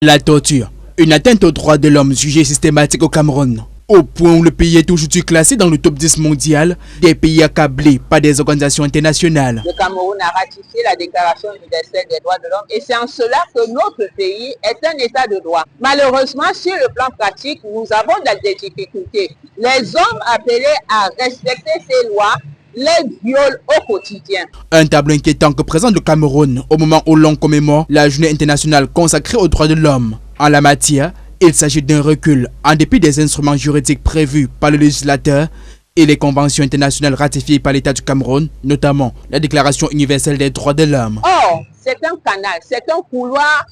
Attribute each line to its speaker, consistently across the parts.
Speaker 1: La torture, une atteinte aux droits de l'homme jugée systématique au Cameroun, au point où le pays est aujourd'hui classé dans le top 10 mondial des pays accablés par des organisations internationales.
Speaker 2: Le Cameroun a ratifié la Déclaration universelle des droits de l'homme et c'est en cela que notre pays est un état de droit. Malheureusement, sur le plan pratique, nous avons des difficultés. Les hommes appelés à respecter ces lois les violent au quotidien.
Speaker 1: Un tableau inquiétant que présente le Cameroun au moment où l'on commémore la journée internationale consacrée aux droits de l'homme. En la matière, il s'agit d'un recul en dépit des instruments juridiques prévus par le législateur et les conventions internationales ratifiées par l'État du Cameroun, notamment la Déclaration universelle des droits de l'homme.
Speaker 2: Or, c'est un canal, c'est un couloir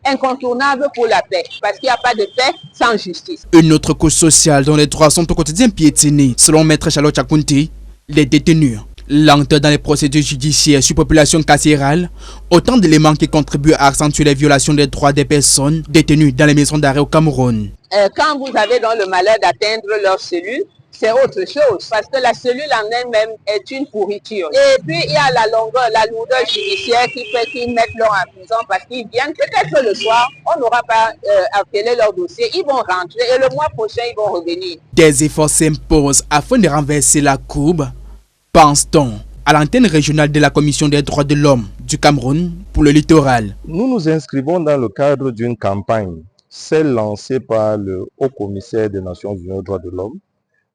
Speaker 2: incontournable pour la paix, parce qu'il n'y a pas de paix sans justice.
Speaker 1: Une autre cause sociale dont les droits sont au quotidien piétinés, selon Maître Charlotte Chakunti, les détenus. Lenteur dans les procédures judiciaires, surpopulation carcérale, autant d'éléments qui contribuent à accentuer les violations des droits des personnes détenues dans les maisons d'arrêt au Cameroun.
Speaker 2: Quand vous avez donc le malheur d'atteindre leur cellule, c'est autre chose, parce que la cellule en elle-même est une pourriture. Et puis il y a la longueur, la lourdeur judiciaire qui fait qu'ils mettent l'homme en prison parce qu'ils viennent, peut-être le soir, on n'aura pas appelé leur dossier, ils vont rentrer et le mois prochain ils vont revenir.
Speaker 1: Des efforts s'imposent afin de renverser la courbe. Pense-t-on à l'antenne régionale de la Commission des droits de l'homme du Cameroun pour le littoral.
Speaker 3: Nous nous inscrivons dans le cadre d'une campagne, celle lancée par le Haut-Commissaire des Nations Unies aux droits de l'homme,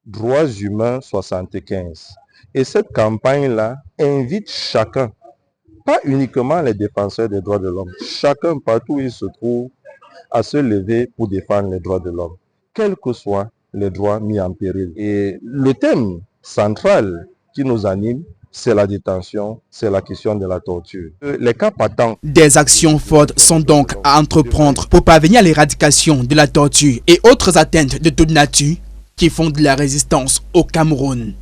Speaker 3: Droits humains 75. Et cette campagne-là invite chacun, pas uniquement les défenseurs des droits de l'homme, chacun partout où il se trouve, à se lever pour défendre les droits de l'homme, quels que soient les droits mis en péril. Et le thème central qui nous anime, c'est la détention, c'est la question de la torture. Les cas patents.
Speaker 1: Des actions fortes sont donc à entreprendre pour parvenir à l'éradication de la torture et autres atteintes de toute nature qui font de la résistance au Cameroun.